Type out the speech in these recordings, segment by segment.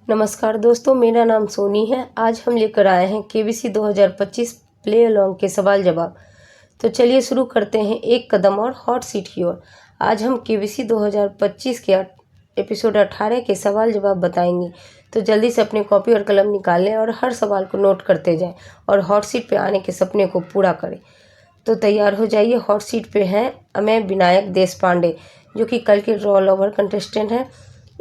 नमस्कार दोस्तों, मेरा नाम सोनी है। आज हम लेकर आए हैं केबीसी 2025 प्ले अलॉन्ग के सवाल जवाब। तो चलिए शुरू करते हैं एक कदम और हॉट सीट की ओर। आज हम केबीसी 2025 के एपिसोड 18 के सवाल जवाब बताएंगे। तो जल्दी से अपने कॉपी और कलम निकाल लें और हर सवाल को नोट करते जाएं और हॉट सीट पे आने के सपने को पूरा करें। तो तैयार हो जाइए। हॉट सीट पे हैं अमेय विनायक देशपांडे, जो कि कल के रोल ओवर कंटेस्टेंट हैं।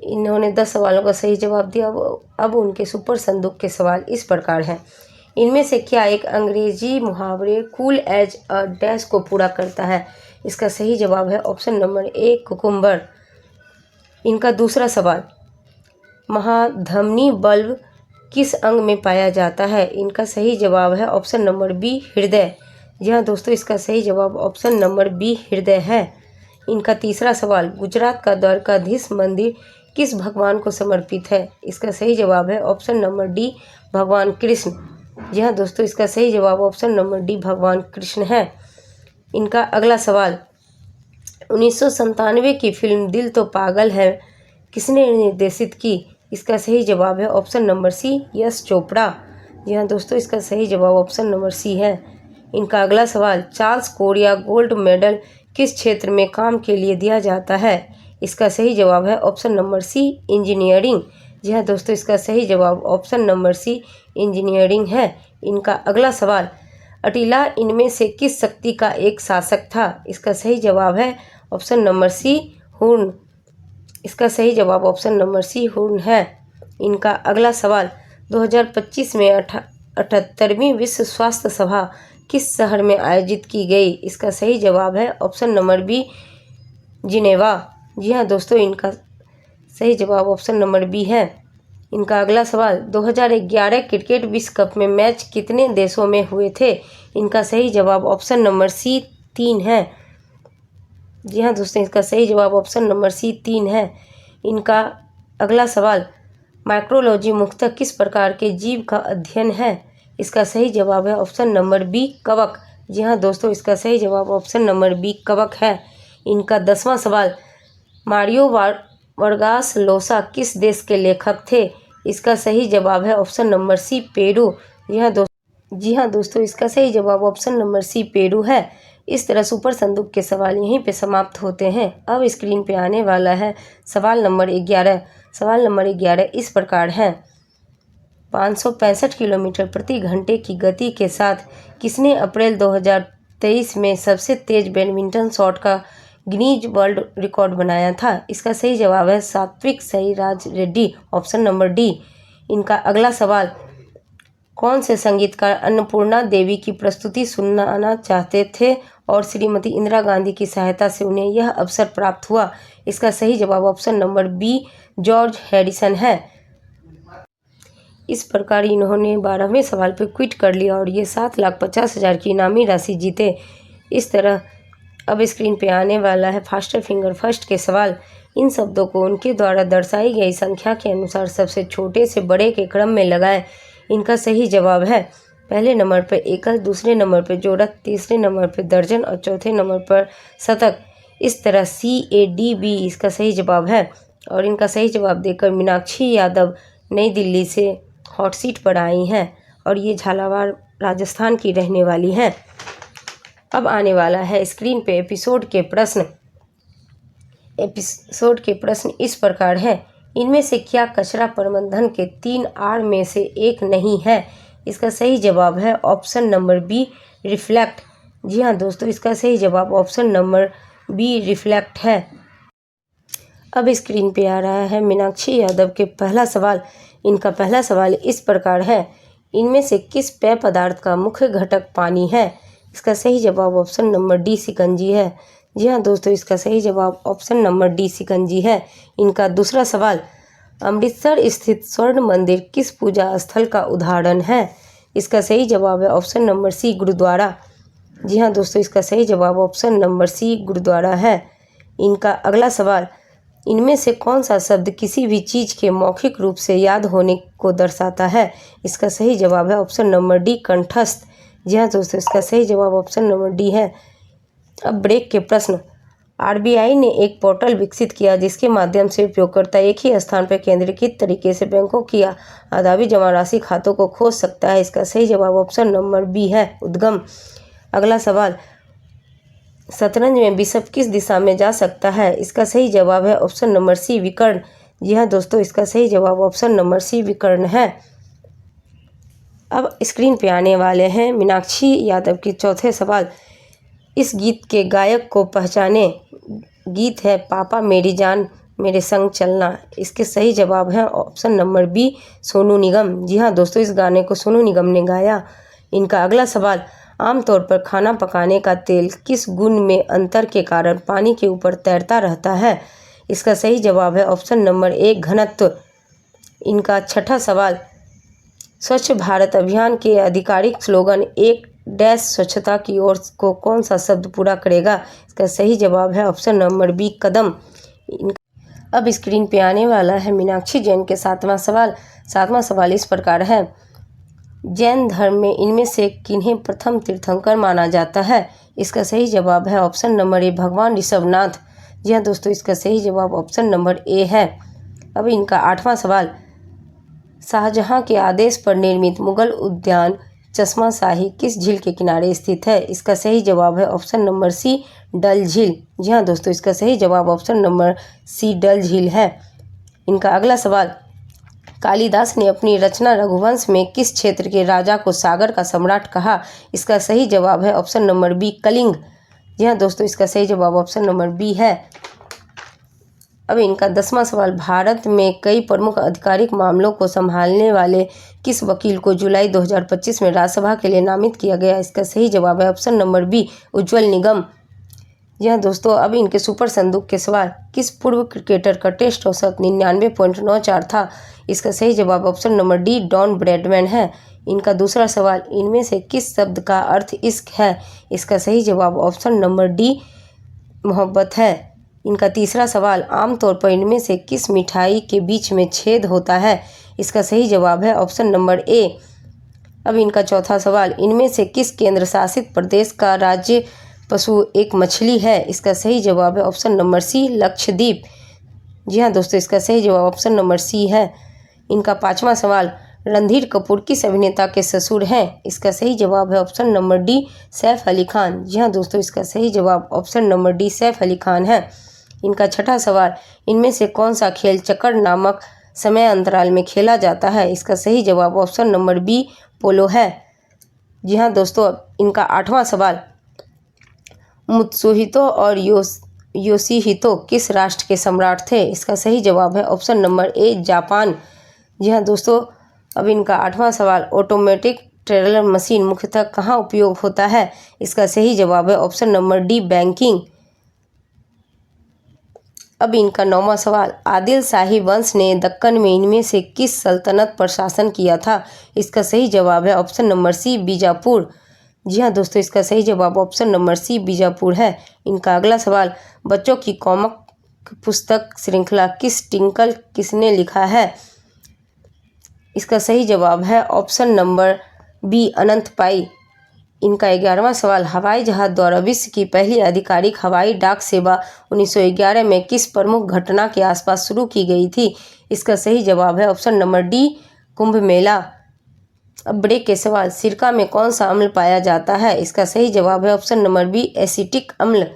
इन्होंने 10 सवालों का सही जवाब दिया। अब उनके सुपर संदूक के सवाल इस प्रकार हैं। इनमें से क्या एक अंग्रेजी मुहावरे कूल एज अ डैश को पूरा करता है? इसका सही जवाब है ऑप्शन नंबर ए, कुकुम्बर। इनका दूसरा सवाल, महाधमनी बल्ब किस अंग में पाया जाता है? इनका सही जवाब है ऑप्शन नंबर बी, हृदय। जी हाँ दोस्तों, इसका सही जवाब ऑप्शन नंबर बी, हृदय है। इनका तीसरा सवाल, गुजरात का द्वारकाधीश मंदिर किस भगवान को समर्पित है? इसका सही जवाब है ऑप्शन नंबर डी, भगवान कृष्ण। जी हाँ दोस्तों, इसका सही जवाब ऑप्शन नंबर डी, भगवान कृष्ण है। इनका अगला सवाल, 1997 की फिल्म दिल तो पागल है किसने निर्देशित की? इसका सही जवाब है option number C, Yash Chopra. जी हाँ दोस्तों, इसका सही जवाब ऑप्शन नंबर सी है। इनका अगला सवाल, चार्ल्स कोरिया गोल्ड मेडल किस क्षेत्र में काम के लिए दिया जाता है? इसका सही जवाब है ऑप्शन नंबर सी, इंजीनियरिंग। जी हाँ दोस्तों, इसका सही जवाब ऑप्शन नंबर सी, इंजीनियरिंग है। इनका अगला सवाल, अटिला इनमें से किस शक्ति का एक शासक था? इसका सही जवाब है ऑप्शन नंबर सी, हुन। इसका सही जवाब ऑप्शन नंबर सी, हुन है। इनका अगला सवाल, 2025 में 78वीं विश्व स्वास्थ्य सभा किस शहर में आयोजित की गई? इसका सही जवाब है ऑप्शन नंबर बी, जिनेवा। जी हाँ दोस्तों, इनका सही जवाब ऑप्शन नंबर बी है। इनका अगला सवाल, 2011 क्रिकेट विश्व कप में मैच कितने देशों में हुए थे? इनका सही जवाब ऑप्शन नंबर सी, 3 है। जी हाँ दोस्तों, इसका सही जवाब ऑप्शन नंबर सी, 3 है। इनका अगला सवाल, माइक्रोलॉजी मुख्यतः किस प्रकार के जीव का अध्ययन है? इसका सही जवाब है ऑप्शन नंबर बी, कवक। जी हाँ दोस्तों, इसका सही जवाब ऑप्शन नंबर बी, कवक है। इनका 10वां सवाल, मारियो वारगास लोसा किस देश के लेखक थे? इसका सही जवाब है ऑप्शन नंबर सी, पेरू। जी हाँ दोस्तों, इसका सही जवाब ऑप्शन नंबर सी, पेरू है। इस तरह सुपर संदूक के सवाल यहीं पे समाप्त होते हैं। अब स्क्रीन पे आने वाला है सवाल नंबर 11। सवाल नंबर 11 इस प्रकार है, 565 किलोमीटर प्रति घंटे की गति के साथ किसने अप्रैल 2023 में सबसे तेज बैडमिंटन शॉट का गिनीज वर्ल्ड रिकॉर्ड बनाया था? इसका सही जवाब है Satwik Sairaj Reddy, option number D. इनका अगला सवाल, कौन से संगीतकार अन्नपूर्णा देवी की प्रस्तुति सुनाना चाहते थे और श्रीमती इंदिरा गांधी की सहायता से उन्हें यह अवसर प्राप्त हुआ? इसका सही जवाब option number B, George Harrison है। इस प्रकार इन्होंने 12वें सवाल पे क्विट कर लिया और ये 7,50,000 की इनामी राशि जीते। इस तरह अब स्क्रीन पे आने वाला है फास्टर फिंगर फर्स्ट के सवाल। इन शब्दों को उनके द्वारा दर्शाई गई संख्या के अनुसार सबसे छोटे से बड़े के क्रम में लगाएं। इनका सही जवाब है पहले नंबर पर एकल, दूसरे नंबर पर जोड़क, तीसरे नंबर पर दर्जन और चौथे नंबर पर शतक। इस तरह CADB इसका सही जवाब है। और इनका सही जवाब देकर मीनाक्षी यादव नई दिल्ली से हॉट सीट पर आई हैं और ये झालावाड़ राजस्थान की रहने वाली हैं। अब आने वाला है स्क्रीन पे एपिसोड के प्रश्न। एपिसोड के प्रश्न इस प्रकार हैं, इनमें से क्या कचरा प्रबंधन के 3 R में से एक नहीं है? इसका सही जवाब है ऑप्शन नंबर बी, रिफ्लेक्ट। जी हाँ दोस्तों, इसका सही जवाब ऑप्शन नंबर बी, रिफ्लेक्ट है। अब स्क्रीन पे आ रहा है मीनाक्षी यादव के पहला सवाल। इनका पहला सवाल इस प्रकार है, इनमें से किस पेय पदार्थ का मुख्य घटक पानी है? इसका सही जवाब ऑप्शन नंबर डी, शिकंजी है। जी हाँ दोस्तों, इसका सही जवाब ऑप्शन नंबर डी, शिकंजी है। इनका दूसरा सवाल, अमृतसर स्थित स्वर्ण मंदिर किस पूजा स्थल का उदाहरण है? इसका सही जवाब है ऑप्शन नंबर सी, गुरुद्वारा। जी हाँ दोस्तों, इसका सही जवाब ऑप्शन नंबर सी, गुरुद्वारा है। इनका अगला सवाल, इनमें से कौन सा शब्द किसी भी चीज़ के मौखिक रूप से याद होने को दर्शाता है? इसका सही जवाब है ऑप्शन नंबर डी, कंठस्थ। जी हाँ दोस्तों, इसका सही जवाब ऑप्शन नंबर डी है। अब ब्रेक के प्रश्न, आरबीआई ने एक पोर्टल विकसित किया जिसके माध्यम से उपयोगकर्ता एक ही स्थान पर केंद्रीकृत तरीके से बैंकों की आधावी जमा राशि खातों को खोज सकता है। इसका सही जवाब ऑप्शन नंबर बी है, उद्गम। अगला सवाल, शतरंज में बिशप किस दिशा में जा सकता है? इसका सही जवाब है ऑप्शन नंबर सी, विकर्ण। जी हाँ दोस्तों, इसका सही जवाब ऑप्शन नंबर सी, विकर्ण है। अब स्क्रीन पे आने वाले हैं मीनाक्षी यादव के चौथे सवाल। इस गीत के गायक को पहचाने। गीत है पापा मेरी जान मेरे संग चलना। इसके सही जवाब है option number B, Sonu Nigam. जी हाँ दोस्तों, इस गाने को सोनू निगम ने गाया। इनका अगला सवाल, आमतौर पर खाना पकाने का तेल किस गुण में अंतर के कारण पानी के ऊपर तैरता रहता है? इसका सही जवाब है ऑप्शन नंबर एक, घनत्व। इनका छठा सवाल, स्वच्छ भारत अभियान के आधिकारिक स्लोगन एक डैश स्वच्छता की ओर को कौन सा शब्द पूरा करेगा? इसका सही जवाब है ऑप्शन नंबर बी, कदम। अब स्क्रीन पे आने वाला है मीनाक्षी जैन के सातवां सवाल। सातवां सवाल इस प्रकार है, जैन धर्म में इनमें से किन्हें प्रथम तीर्थंकर माना जाता है? इसका सही जवाब है ऑप्शन नंबर ए, भगवान ऋषभनाथ। जी हाँ दोस्तों, इसका सही जवाब ऑप्शन नंबर ए है। अब इनका आठवां सवाल, शाहजहां के आदेश पर निर्मित मुगल उद्यान चश्मा शाही किस झील के किनारे स्थित है? इसका सही जवाब है ऑप्शन नंबर सी, डल झील। जी हाँ दोस्तों, इसका सही जवाब ऑप्शन नंबर सी, डल झील है। इनका अगला सवाल, कालिदास ने अपनी रचना रघुवंश में किस क्षेत्र के राजा को सागर का सम्राट कहा? इसका सही जवाब है ऑप्शन नंबर बी, कलिंग। जी हाँ दोस्तों, इसका सही जवाब ऑप्शन नंबर बी है। अब इनका 10वां सवाल, भारत में कई प्रमुख आधिकारिक मामलों को संभालने वाले किस वकील को जुलाई 2025 में राज्यसभा के लिए नामित किया गया? इसका सही जवाब है ऑप्शन नंबर बी, उज्ज्वल निगम। जी हाँ दोस्तों, अब इनके सुपर संदूक के सवाल, किस पूर्व क्रिकेटर का टेस्ट औसत 99.94 था? इसका सही जवाब option number D, Don Bradman है। इनका दूसरा सवाल, इनमें से किस शब्द का अर्थ इश्क है? इसका सही जवाब ऑप्शन नंबर डी, मोहब्बत है। इनका तीसरा सवाल, आमतौर पर इनमें से किस मिठाई के बीच में छेद होता है? इसका सही जवाब है ऑप्शन नंबर ए। अब इनका चौथा सवाल, इनमें से किस केंद्र शासित प्रदेश का राज्य पशु एक मछली है? इसका सही जवाब है ऑप्शन नंबर सी, लक्षद्वीप। जी हाँ दोस्तों, इसका सही जवाब ऑप्शन नंबर सी है। इनका पांचवा सवाल, रणधीर कपूर किस अभिनेता के ससुर हैं? इसका सही जवाब है option number D, Saif Ali Khan. जी हाँ दोस्तों, इसका सही जवाब option number D, Saif Ali Khan है। इनका छठा सवाल, इनमें से कौन सा खेल चक्कर नामक समय अंतराल में खेला जाता है? इसका सही जवाब ऑप्शन नंबर बी, पोलो है। जी हाँ दोस्तों, इनका आठवां सवाल, मुत्सुहितो और योशिहितो किस राष्ट्र के सम्राट थे? इसका सही जवाब है ऑप्शन नंबर ए, जापान। जी हाँ दोस्तों, अब इनका आठवां सवाल, ऑटोमेटिक टेलर मशीन मुख्यतः कहाँ उपयोग होता है? इसका सही जवाब है ऑप्शन नंबर डी, बैंकिंग। अब इनका नौवां सवाल, आदिल शाही वंश ने दक्कन में इनमें से किस सल्तनत पर शासन किया था? इसका सही जवाब है ऑप्शन नंबर सी, बीजापुर। जी हाँ दोस्तों, इसका सही जवाब ऑप्शन नंबर सी, बीजापुर है। इनका अगला सवाल, बच्चों की कॉमिक पुस्तक श्रृंखला किस टिंकल किसने लिखा है? इसका सही जवाब है ऑप्शन नंबर बी, अनंत पाई। इनका 11वां सवाल, हवाई जहाज द्वारा विश्व की पहली आधिकारिक हवाई डाक सेवा 1911 में किस प्रमुख घटना के आसपास शुरू की गई थी? इसका सही जवाब है option number D, Kumbh Mela. अब ब्रेक के सवाल, सिरका में कौन सा अम्ल पाया जाता है? इसका सही जवाब है ऑप्शन नंबर बी, एसिटिक अम्ल।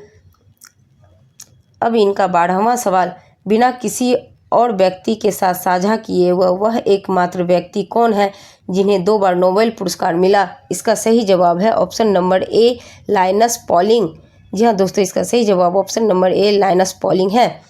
अब इनका 12वां सवाल, बिना किसी और व्यक्ति के साथ साझा किए वह एकमात्र व्यक्ति कौन है जिन्हें 2 बार नोबेल पुरस्कार मिला? इसका सही जवाब है option number A, Linus Pauling. जी हाँ दोस्तों, इसका सही जवाब option number A, Linus Pauling है।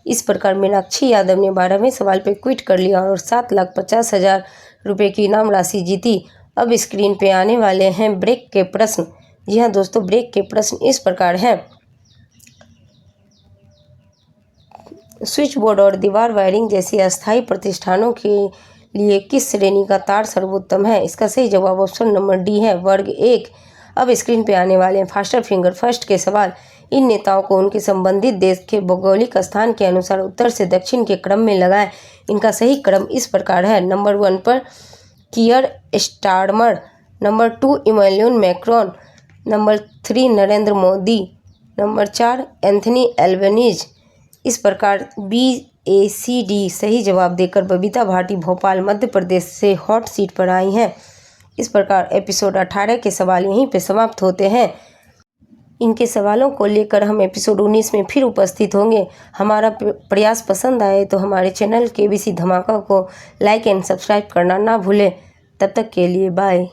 इस प्रकार मीनाक्षी यादव ने 12वें सवाल पे क्विट कर लिया और 7,50,000 रुपये की इनाम राशि जीती। अब स्क्रीन पे आने वाले हैं ब्रेक के प्रश्न। जी हाँ दोस्तों, ब्रेक के प्रश्न इस प्रकार हैं, स्विच बोर्ड और दीवार वायरिंग जैसी अस्थायी प्रतिष्ठानों के लिए किस श्रेणी का तार सर्वोत्तम है? इसका सही जवाब ऑप्शन नंबर डी है, वर्ग 1। अब स्क्रीन पे आने वाले हैं फास्टर फिंगर फर्स्ट के सवाल। इन नेताओं को उनके संबंधित देश के भौगोलिक स्थान के अनुसार उत्तर से दक्षिण के क्रम में लगाएं। इनका सही क्रम इस प्रकार है, नंबर 1 पर Keir Starmer, number 2 Emmanuel Macron, number 3 Narendra Modi, number 4 Anthony Albanese. इस प्रकार BACD सही जवाब देकर बबीता भाटी भोपाल मध्य प्रदेश से हॉट सीट पर आई हैं। इस प्रकार एपिसोड 18 के सवाल यहीं पे समाप्त होते हैं। इनके सवालों को लेकर हम एपिसोड 19 में फिर उपस्थित होंगे। हमारा प्रयास पसंद आए तो हमारे चैनल KBC धमाका को लाइक एंड सब्सक्राइब करना ना भूलें। तब तक के लिए बाय।